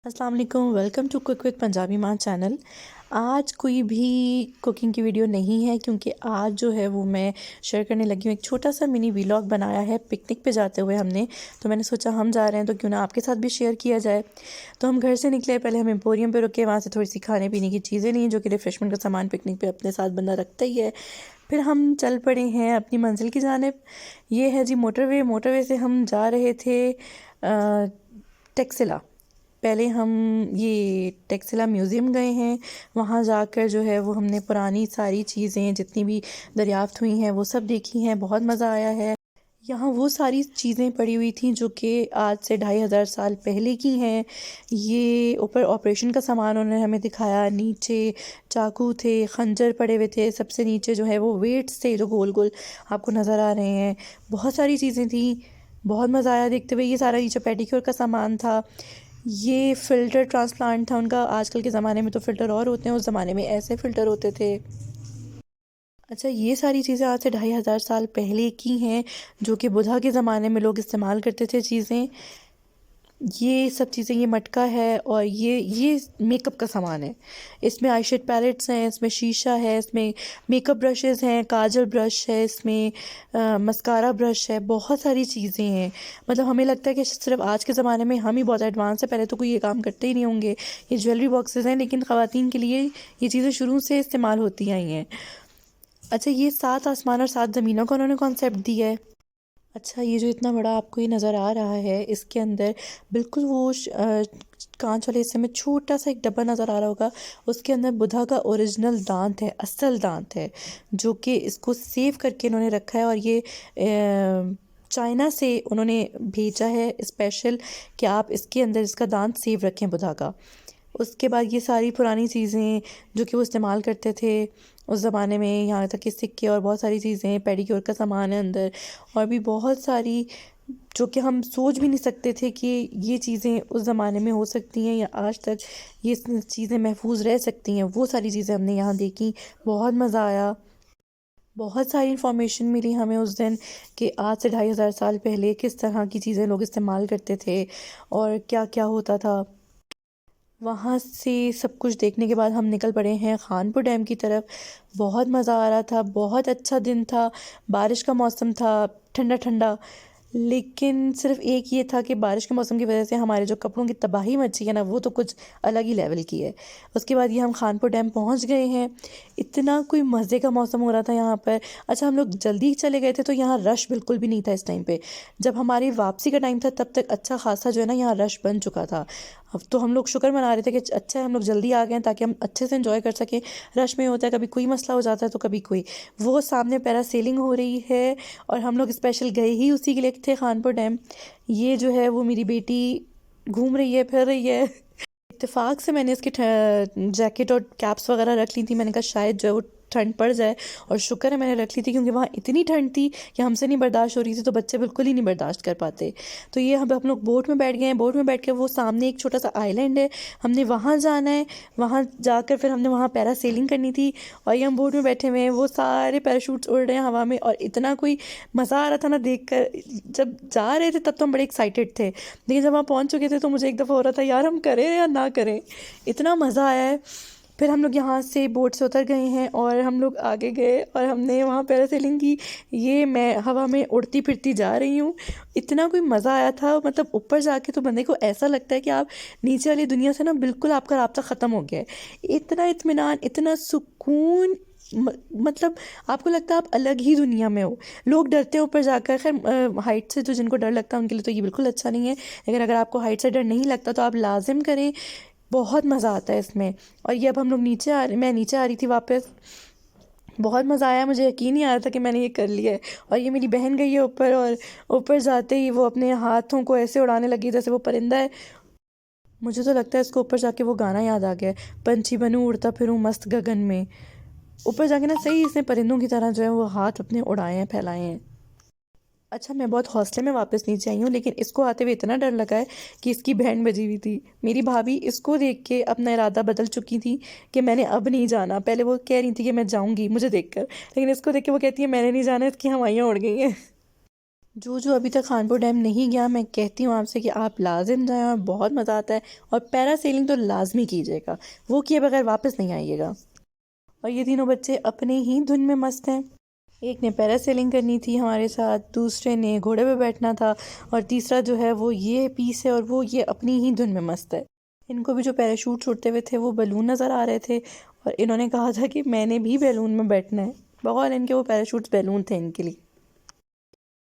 अस्सलाम वालेकुम, welcome to cook with Punjabi माँ चैनल। आज कोई भी कुकिंग की वीडियो नहीं है क्योंकि आज जो है वो मैं शेयर करने लगी हूँ। एक छोटा सा मिनी व्लॉग बनाया है पिकनिक पे जाते हुए हमने। तो मैंने सोचा हम जा रहे हैं तो क्यों ना आपके साथ भी शेयर किया जाए। तो हम घर से निकले, पहले हम एम्पोरियम पे रुके, वहाँ से थोड़ी सी खाने पीने की चीज़ें ली जो कि रिफ्रेशमेंट का सामान पिकनिक पे अपने साथ बंदा रखता ही है। फिर हम चल पड़े हैं अपनी मंजिल की जानिब। ये है जी मोटरवे। मोटरवे से हम जा रहे थे टेक्सिला। पहले हम ये टेक्सिला म्यूज़ियम गए हैं। वहाँ जाकर जो है वो हमने पुरानी सारी चीज़ें जितनी भी दरियाफ्त हुई हैं वो सब देखी हैं। बहुत मज़ा आया है। यहाँ वो सारी चीज़ें पड़ी हुई थी जो कि आज से 2500 साल पहले की हैं। ये ऊपर ऑपरेशन का सामान उन्होंने हमें दिखाया। नीचे चाकू थे, खंजर पड़े हुए थे। सबसे नीचे जो है वो वेट्स थे जो गोल गोल आपको नज़र आ रहे हैं। बहुत सारी चीज़ें थी, बहुत मज़ा आया देखते हुए। ये सारा नीचे पेडिक्योर का सामान था। ये फ़िल्टर ट्रांसप्लांट था उनका। आजकल के ज़माने में तो फ़िल्टर और होते हैं, उस ज़माने में ऐसे फ़िल्टर होते थे। अच्छा, ये सारी चीज़ें आज से 2500 साल पहले की हैं जो कि बुद्धा के ज़माने में लोग इस्तेमाल करते थे चीज़ें। ये सब चीज़ें, ये मटका है और ये मेकअप का सामान है। इसमें आईशेड पैलेट्स हैं, इसमें शीशा है, इसमें मेकअप ब्रशेस हैं, काजल ब्रश है, इसमें मस्कारा ब्रश है। बहुत सारी चीज़ें हैं। मतलब हमें लगता है कि सिर्फ आज के ज़माने में हम ही बहुत एडवांस है, पहले तो कोई ये काम करते ही नहीं होंगे। ये ज्वेलरी बॉक्सेस हैं लेकिन ख़वातीन के लिए ये चीज़ें शुरू से इस्तेमाल होती आई हैं। अच्छा, ये 7 आसमान और 7 ज़मीनों का उन्होंने कॉन्सेप्ट दिया है। अच्छा, ये जो इतना बड़ा आपको ये नज़र आ रहा है, इसके अंदर बिल्कुल वो कांच वाले हिस्से में छोटा सा एक डब्बा नज़र आ रहा होगा। उसके अंदर बुद्धा का ओरिजिनल दांत है, असल दांत है, जो कि इसको सेव करके इन्होंने रखा है। और ये चाइना से उन्होंने भेजा है स्पेशल कि आप इसके अंदर इसका दांत सेव रखें बुद्धा का। उसके बाद ये सारी पुरानी चीज़ें जो कि वो इस्तेमाल करते थे उस ज़माने में, यहाँ तक कि सिक्के और बहुत सारी चीज़ें, पेडिक्योर का सामान है अंदर। और भी बहुत सारी जो कि हम सोच भी नहीं सकते थे कि ये चीज़ें उस ज़माने में हो सकती हैं या आज तक ये चीज़ें महफूज रह सकती हैं। वो सारी चीज़ें हमने यहाँ देखी। बहुत मज़ा आया। बहुत सारी इन्फॉर्मेशन मिली हमें उस दिन कि आज से 2500 साल पहले किस तरह की चीज़ें लोग इस्तेमाल करते थे और क्या क्या होता था। वहाँ से सब कुछ देखने के बाद हम निकल पड़े हैं खानपुर डैम की तरफ। बहुत मज़ा आ रहा था, बहुत अच्छा दिन था, बारिश का मौसम था, ठंडा ठंडा। लेकिन सिर्फ एक ये था कि बारिश के मौसम की वजह से हमारे जो कपड़ों की तबाही मची है ना, वो तो कुछ अलग ही लेवल की है। उसके बाद ये हम खानपुर डैम पहुँच गए हैं। इतना कोई मज़े का मौसम हो रहा था यहाँ पर। अच्छा, हम लोग जल्दी चले गए थे तो यहाँ रश बिल्कुल भी नहीं था इस टाइम पे। जब हमारी वापसी का टाइम था तब तक अच्छा खासा जो है ना यहाँ रश बन चुका था। अब तो हम लोग शुक्र मना रहे थे कि अच्छा है हम लोग जल्दी आ गए हैं ताकि हम अच्छे से एंजॉय कर सकें। रश में होता है कभी कोई मसला हो जाता है तो कभी कोई। वो सामने पैरासेलिंग हो रही है और हम लोग स्पेशल गए ही उसी के लिए थे खानपुर डैम। ये जो है वो मेरी बेटी घूम रही है, फिर रही है। इत्तेफाक से मैंने इसकी जैकेट और कैप्स वगैरह रख ली थी। मैंने कहा शायद जो है वो ठंड पड़ जाए, और शुक्र है मैंने रख ली थी क्योंकि वहाँ इतनी ठंड थी कि हमसे नहीं बर्दाश्त हो रही थी, तो बच्चे बिल्कुल ही नहीं बर्दाश्त कर पाते। तो ये हम लोग बोट में बैठ गए हैं। बोट में बैठ के वो सामने एक छोटा सा आइलैंड है, हमने वहाँ जाना है। वहाँ जाकर फिर हमने वहाँ पैरासेलिंग करनी थी। और ये हम बोट में बैठे हुए हैं, वो सारे पैराशूट्स उड़ रहे हैं हवा में और इतना कोई मज़ा आ रहा था ना देख कर। जब जा रहे थे तब तो हम बड़े एक्साइटेड थे, लेकिन जब वहाँ पहुँच चुके थे तो मुझे एक दफ़ा हो रहा था यार हम करें या ना करें। इतना मज़ा आया है। फिर हम लोग यहाँ से बोट से उतर गए हैं और हम लोग आगे गए और हमने वहाँ पैरासेलिंग की। ये मैं हवा में उड़ती फिरती जा रही हूँ। इतना कोई मज़ा आया था। मतलब ऊपर जाके तो बंदे को ऐसा लगता है कि आप नीचे वाली दुनिया से ना बिल्कुल आपका राब्ता ख़त्म हो गया है। इतना इत्मीनान, इतना सुकून, मतलब आपको लगता है आप अलग ही दुनिया में हो। लोग डरते हैं ऊपर जाकर। खैर हाइट से तो जिनको डर लगता है उनके लिए तो ये बिल्कुल अच्छा नहीं है, लेकिन अगर आपको हाइट से डर नहीं लगता तो आप लाजिम करें। बहुत मज़ा आता है इसमें। और ये अब हम लोग मैं नीचे आ रही थी वापस। बहुत मज़ा आया, मुझे यकीन नहीं आ रहा था कि मैंने ये कर लिया है। और ये मेरी बहन गई है ऊपर, और ऊपर जाते ही वो अपने हाथों को ऐसे उड़ाने लगी जैसे वो परिंदा है। मुझे तो लगता है इसको ऊपर जाके वो गाना याद आ गया है, पंछी बनूं उड़ता फिरूं मस्त गगन में। ऊपर जाके ना सही इसने परिंदों की तरह जो है वो हाथ अपने उड़ाए हैं, फैलाए हैं। अच्छा, मैं बहुत हौसले में वापस नीचे आई हूँ, लेकिन इसको आते हुए इतना डर लगा है कि इसकी बैंड बजी हुई थी। मेरी भाभी इसको देख के अपना इरादा बदल चुकी थी कि मैंने अब नहीं जाना। पहले वो कह रही थी कि मैं जाऊंगी मुझे देखकर, लेकिन इसको देख के वो कहती है मैंने नहीं जाना, इसकी हवाइयाँ उड़ गई हैं। जो जो अभी तक खानपुर डैम नहीं गया, मैं कहती हूँ आपसे कि आप लाजिम जाएं और बहुत मज़ा आता है। और पैरासेलिंग तो लाजमी कीजिएगा, वो किए बगैर वापस नहीं आइएगा। और ये तीनों बच्चे अपने ही धुन में मस्त हैं। एक ने पैरासेलिंग करनी थी हमारे साथ, दूसरे ने घोड़े पे बैठना था, और तीसरा जो है वो ये पीस है और वो ये अपनी ही धुन में मस्त है। इनको भी जो पैराशूट छूटते हुए थे वो बलून नज़र आ रहे थे, और इन्होंने कहा था कि मैंने भी बैलून में बैठना है। बहुत इनके वो पैराशूट्स बैलून थे इनके लिए।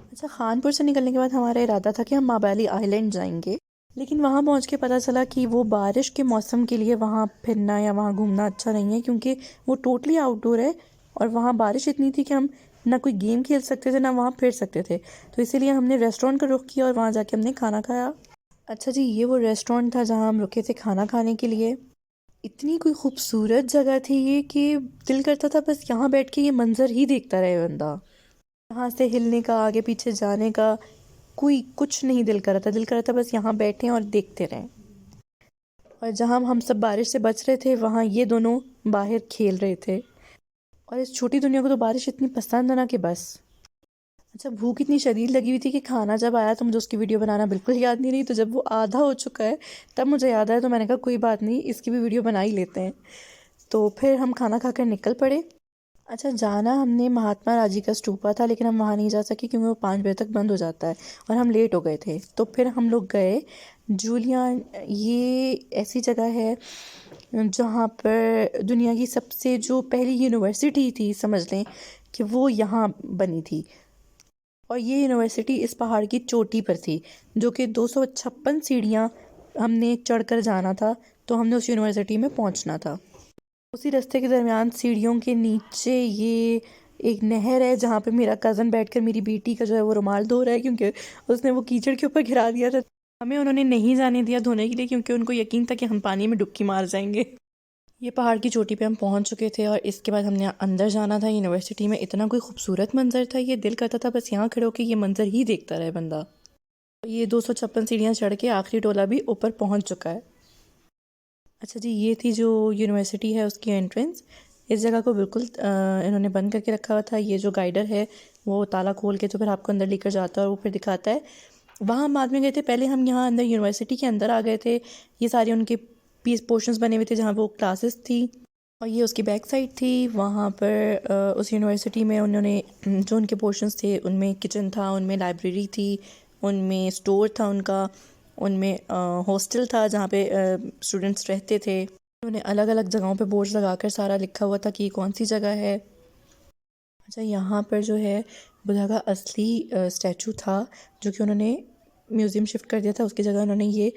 अच्छा, खानपुर से निकलने के बाद हमारा इरादा था कि हम माबाली आइलैंड जाएंगे, लेकिन वहाँ पहुँच के पता चला कि वो बारिश के मौसम के लिए वहाँ फिरना या वहाँ घूमना अच्छा नहीं है, क्योंकि वो टोटली आउटडोर है और वहाँ बारिश इतनी थी कि हम ना कोई गेम खेल सकते थे ना वहाँ फिर सकते थे। तो इसीलिए हमने रेस्टोरेंट का रुख किया और वहाँ जाके हमने खाना खाया। अच्छा जी, ये वो रेस्टोरेंट था जहाँ हम रुके थे खाना खाने के लिए। इतनी कोई खूबसूरत जगह थी ये कि दिल करता था बस यहाँ बैठ के ये मंजर ही देखता रहे बंदा। यहाँ से हिलने का, आगे पीछे जाने का कोई कुछ नहीं दिल कर रहा था। दिल कर रहा था बस यहाँ बैठें और देखते रहें। और जहाँ हम सब बारिश से बच रहे थे वहाँ ये दोनों बाहर खेल रहे थे। और इस छोटी दुनिया को तो बारिश इतनी पसंद है ना कि बस। अच्छा, भूख इतनी शदीद लगी हुई थी कि खाना जब आया तो मुझे उसकी वीडियो बनाना बिल्कुल याद नहीं रही। तो जब वो आधा हो चुका है तब मुझे याद आया, तो मैंने कहा कोई बात नहीं, इसकी भी वीडियो बना ही लेते हैं। तो फिर हम खाना खाकर निकल पड़े। अच्छा, जाना हमने महात्मा राजी का स्तूपा था, लेकिन हम वहाँ नहीं जा सके क्योंकि वो 5 बजे तक बंद हो जाता है और हम लेट हो गए थे। तो फिर हम लोग गए जूलियन। ये ऐसी जगह है जहाँ पर दुनिया की सबसे जो पहली यूनिवर्सिटी थी, समझ लें कि वो यहाँ बनी थी। और ये यूनिवर्सिटी इस पहाड़ की चोटी पर थी, जो कि 256 सीढ़ियाँ हमने चढ़कर जाना था। तो हमने उस यूनिवर्सिटी में पहुँचना था। उसी रास्ते के दरमियान सीढ़ियों के नीचे ये एक नहर है जहाँ पे मेरा कज़न बैठकर मेरी बेटी का जो है वो रुमाल धो रहा है, क्योंकि उसने वो कीचड़ के ऊपर गिरा दिया था। हमें उन्होंने नहीं जाने दिया धोने के लिए, क्योंकि उनको यकीन था कि हम पानी में डुबकी मार जाएंगे। ये पहाड़ की चोटी पे हम पहुंच चुके थे और इसके बाद हमने अंदर जाना था यूनिवर्सिटी में। इतना कोई खूबसूरत मंजर था, ये दिल करता था बस यहाँ खड़े होकर ये मंजर ही देखता रहे बंदा। ये 256 सीढ़ियाँ चढ़ के आखिरी टोला भी ऊपर पहुँच चुका है। अच्छा जी, ये थी जो यूनिवर्सिटी है उसकी एंट्रेंस। इस जगह को बिल्कुल इन्होंने बंद करके रखा हुआ था। ये जो गाइडर है वो ताला खोल के तो फिर आपको अंदर लेकर जाता है और वो फिर दिखाता है। वहाँ हम बाद में गए थे, पहले हम यहाँ अंदर यूनिवर्सिटी के अंदर आ गए थे। ये सारे उनके पीस पोर्शंस बने हुए थे जहाँ वो क्लासेस थी, और ये उसकी बैक साइड थी। वहाँ पर उस यूनिवर्सिटी में उन्होंने जो उनके पोर्शंस थे उनमें किचन था, उनमें लाइब्रेरी थी, उनमें स्टोर था उनका, उनमें हॉस्टल था जहाँ पे स्टूडेंट्स रहते थे। उन्होंने अलग अलग जगहों पे बोर्ड्स लगाकर सारा लिखा हुआ था कि कौन सी जगह है। अच्छा, यहाँ पर जो है बुद्धा का असली स्टैचू था, जो कि उन्होंने म्यूज़ियम शिफ्ट कर दिया था। उसकी जगह उन्होंने ये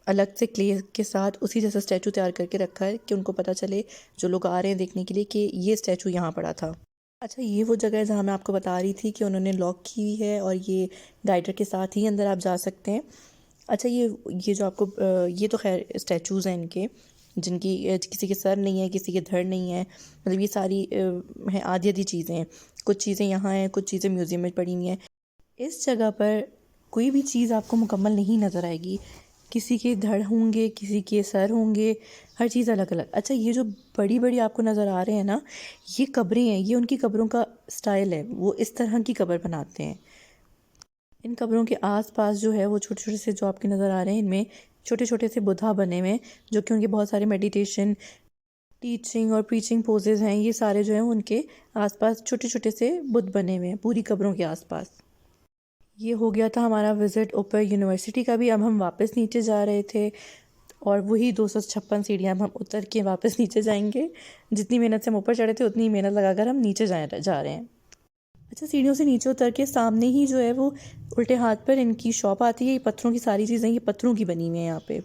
अलग से क्ले के साथ उसी जैसा स्टैचू तैयार करके रखा है कि उनको पता चले जो लोग आ रहे हैं देखने के लिए कि ये स्टैचू यहाँ पड़ा था। अच्छा, ये वो जगह है जहाँ मैं आपको बता रही थी कि उन्होंने लॉक की हुई है और ये गाइडर के साथ ही अंदर आप जा सकते हैं। अच्छा, ये जो आपको ये तो खैर स्टैचूज़ हैं इनके, जिनकी किसी के सर नहीं है, किसी के धड़ नहीं है। मतलब ये सारी हैं आधी आधी चीज़ें हैं। कुछ चीज़ें यहाँ हैं, कुछ चीज़ें म्यूज़ियम में पड़ी हुई हैं। इस जगह पर कोई भी चीज़ आपको मुकम्मल नहीं नज़र आएगी। किसी के धड़ होंगे, किसी के सर होंगे, हर चीज़ अलग अलग। अच्छा, ये जो बड़ी बड़ी आपको नज़र आ रहे हैं ना, ये कब्रें हैं। ये उनकी कब्रों का स्टाइल है, वो इस तरह की कब्र बनाते हैं। इन कब्रों के आसपास जो है वो छोटे छोटे से जो आपके नज़र आ रहे हैं, इनमें छोटे छोटे से बुद्धा बने हुए हैं, जो कि उनके बहुत सारे मेडिटेशन, टीचिंग और प्रीचिंग पोजेज हैं। ये सारे जो हैं उनके आसपास छोटे छोटे से बुद्ध बने हुए हैं पूरी कब्रों के आसपास। ये हो गया था हमारा विज़िट ऊपर यूनिवर्सिटी का भी। अब हम वापस नीचे जा रहे थे और वही 256 सीढ़ियाँ हम उतर के वापस नीचे जाएंगे। जितनी मेहनत से हम ऊपर चढ़े थे उतनी मेहनत लगाकर हम नीचे जा रहे हैं। अच्छा, सीढ़ियों से नीचे उतर के सामने ही जो है वो उल्टे हाथ पर इनकी शॉप आती है। ये पत्थरों की सारी चीज़ें ये पत्थरों की बनी हुई हैं यहाँ पे,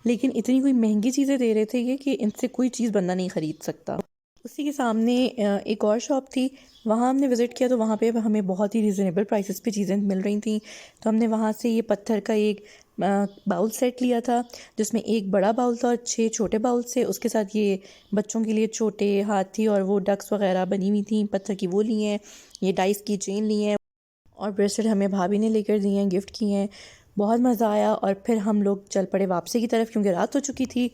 लेकिन इतनी कोई महंगी चीज़ें दे रहे थे ये कि इनसे कोई चीज़ बंदा नहीं ख़रीद सकता। उसी के सामने एक और शॉप थी, वहाँ हमने विज़िट किया तो वहाँ पे हमें बहुत ही रिजनेबल प्राइसेस पे चीज़ें मिल रही थी। तो हमने वहाँ से ये पत्थर का एक बाउल सेट लिया था, जिसमें एक बड़ा बाउल था और 6 छोटे बाउल से। उसके साथ ये बच्चों के लिए छोटे हाथी और वो डक्स वगैरह बनी हुई थी पत्थर की, वो लिए हैं। ये डाइस की चेन ली है और ब्रेसलेट हमें भाभी ने लेकर दिए हैं, गिफ्ट किए हैं। बहुत मज़ा आया और फिर हम लोग चल पड़े वापसी की तरफ, क्योंकि रात हो चुकी थी।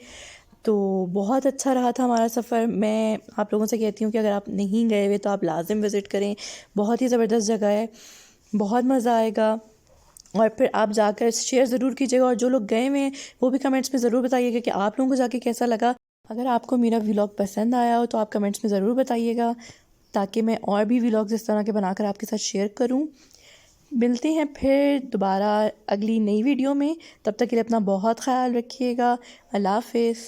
तो बहुत अच्छा रहा था हमारा सफ़र। मैं आप लोगों से कहती हूँ कि अगर आप नहीं गए हुए तो आप लाजिम विज़िट करें। बहुत ही ज़बरदस्त जगह है। बहुत मज़ा आएगा। और फिर आप जाकर शेयर ज़रूर कीजिएगा, और जो लोग गए हुए हैं वो भी कमेंट्स में ज़रूर बताइएगा कि आप लोगों को जाके कैसा लगा। अगर आपको मेरा व्लॉग पसंद आया हो तो आप कमेंट्स में ज़रूर बताइएगा, ताकि मैं और भी व्लॉग्स इस तरह के बनाकर आपके साथ शेयर करूं। मिलते हैं फिर दोबारा अगली नई वीडियो में। तब तक के लिए अपना बहुत ख्याल रखिएगा। अल्लाह हाफ़िज़।